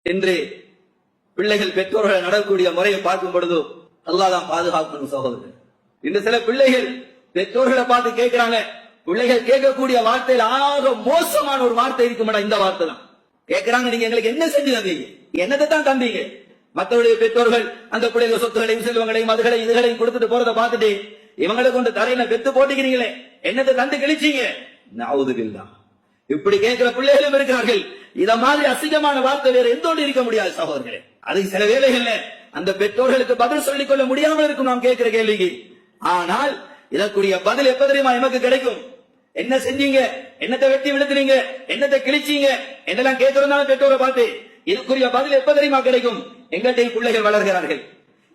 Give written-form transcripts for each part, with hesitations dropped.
என்று பிள்ளைகள் பெற்றோர்களை நடக்கக்கூடிய முறையை பார்க்கும் பொழுது அல்லாஹ் தான் பாதுகாக்கணும் சகோதரர்கள். இந்த சில பிள்ளைகள் பெற்றோர்களை பார்த்து கேட்கிறாங்க, பிள்ளைகள் கேட்கக்கூடிய வார்த்தையில் ஆக மோசமான ஒரு வார்த்தை இருக்குமாடா, இந்த வார்த்தை தான் கேட்கிறாங்க. நீங்க எங்களுக்கு என்ன செஞ்சு தந்தீங்க, என்னத்தை தான் தந்தீங்க? மற்றவருடைய பெற்றோர்கள் அந்த பிள்ளைகள் சொத்துகளையும் செல்வங்களையும் அதுகளையும் இதுகளையும் கொடுத்துட்டு போறதை பார்த்துட்டு இவங்களை கொண்டு தரையில பெத்து போட்டுக்கிறீங்களே, என்னத்தை தந்து கிழிச்சீங்க? நவுதுபில்லாஹ். இப்படி கேட்கிற பிள்ளைகளும் இருக்கிறார்கள். இத மாதிரி அசிங்கமான வார்த்தை வேற எந்தோடு இருக்க முடியாது சகோதரர்களே. அது சில வேளைகள்ல அந்த பெற்றோர்களுக்கு பதில் சொல்லிக் கொள்ள முடியாமல் இருக்கும் நாம் கேட்கிற கேள்விக்கு. ஆனால் இதற்குரிய பதில் எப்ப தெரியுமா நமக்கு கிடைக்கும்? என்ன செஞ்சீங்க, என்னத்தை வெட்டி விழுத்துறீங்க, என்னத்தை கிழிச்சீங்க என்னெல்லாம் கேட்கிறதுனால பெற்றோரை பார்த்து இதுக்குரிய பதில் எப்ப தெரியுமா கிடைக்கும்? எங்கள்கிட்ட பிள்ளைகள் வளர்கிறார்கள்,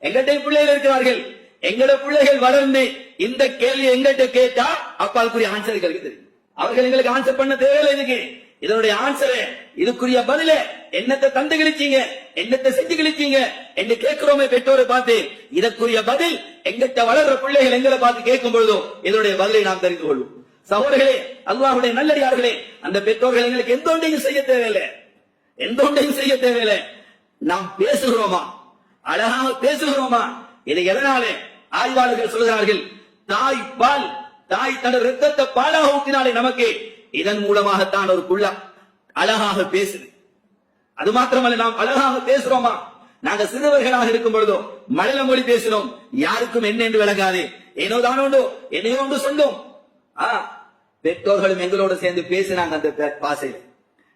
எங்கள்கிட்ட பிள்ளைகள் இருக்கிறார்கள். எங்களோட பிள்ளைகள் வளர்ந்து இந்த கேள்வி எங்கள்கிட்ட கேட்டா அப்பாவுக்குரிய ஆன்சர் கிடைக்குது. அவர்கள் எங்களுக்கு ஆன்சர் பண்ண தேவையில்லை. இதுக்கு இதனுடைய ஆன்சர், இதுக்குரிய பதில என்னத்தை தந்து கிழிச்சீங்க, என்னத்தை செஞ்சு கிழிச்சீங்க என்று கேட்கிறோமே பெற்றோரை பார்த்து. இதற்குரிய பதில் எங்கிட்ட வளர்ற பிள்ளைகள் எங்களை பார்த்து கேட்கும் பொழுதோ இதனுடைய பதிலை நாம் தெரிந்து கொள்வோம். சகோதரர்களே, அல்லாஹ்வுடைய நல்லடியார்களே, அந்த பெற்றோர்கள் எங்களுக்கு எந்த ஒன்றையும் செய்ய தேவையில்லை, எந்த ஒன்றையும் செய்ய தேவையில்லை. நாம் பேசுகிறோமா, அழகாக பேசுகிறோமா? இதை எதனால ஆய்வாளர்கள் சொல்கிறார்கள், தாய் பால், தாய் தன் ரத்தத்தை பாலாக ஊற்றினாலே நமக்கு இதன் மூலமாகத்தான் ஒரு புள்ள அழகாக பேசுது. அது மாத்திரமல்ல, நாம் அழகாக பேசுறோமா? நாங்க சிறுவர்களாக இருக்கும் பொழுதோ மழல மொழி பேசினோம், யாருக்கும் என்ன என்று விளங்காது, ஏனோ தானோண்டோ என்னையோ ஒன்று சொல்லும். பெற்றோர்களும் எங்களோடு சேர்ந்து பேசினாங்க அந்த பாசையில்.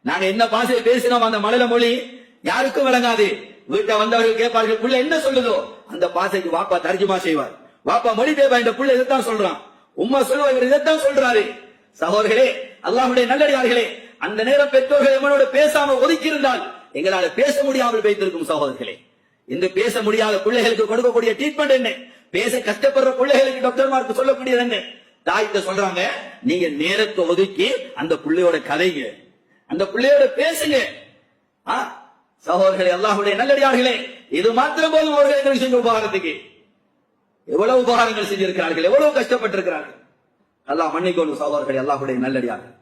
நாங்க என்ன பாசையை பேசினோம் அந்த மழல மொழி யாருக்கும் விளங்காது. வீட்டை வந்தவர்கள் கேட்பார்கள், புள்ள என்ன சொல்லுதோ அந்த பாசைக்கு வாப்பா தர்ஜுமா செய்வார். வாப்பா மொழி தேவா, இந்த புள்ள இதைத்தான் சொல்றான், உம்மா சொல்லுவாங்க இதைத்தான் சொல்றாரு. சகோதரர்களே, அல்லாஹ்வுடைய நல்லடியார்களே, அந்த நேரம் பெற்றோர்கள் எவனோடு பேசாம ஒதுக்கி இருந்தால் எங்களால பேச முடியாமல் வைத்திருக்கும். சகோதரர்களே, இன்று பேச முடியாத பிள்ளைகளுக்கு கொடுக்கக்கூடிய ட்ரீட்மெண்ட் என்ன? பேச கஷ்டப்படுற பிள்ளைகளுக்கு டாக்டர்மாருக்கு சொல்லக்கூடியது என்ன? தாய்கிட்ட சொல்றாங்க, நீங்க நேரத்தை ஒதுக்கி அந்த பிள்ளையோட கதைங்க, அந்த பிள்ளையோட பேசுங்க. சகோதரர்களே, அல்லாஹ்வுடைய நல்லடியார்களே, இது மாத்திரம் போதும் அவர்கள் செஞ்ச உபகாரத்துக்கு. எவ்வளவு உபகாரங்கள் செஞ்சிருக்கிறார்கள், எவ்வளவு கஷ்டப்பட்டிருக்கிறார்கள். அல்லாஹ் மன்னிக்கணும் சகோதரர்களே, அல்லாஹ்வுடைய நல்லடியார்கள்.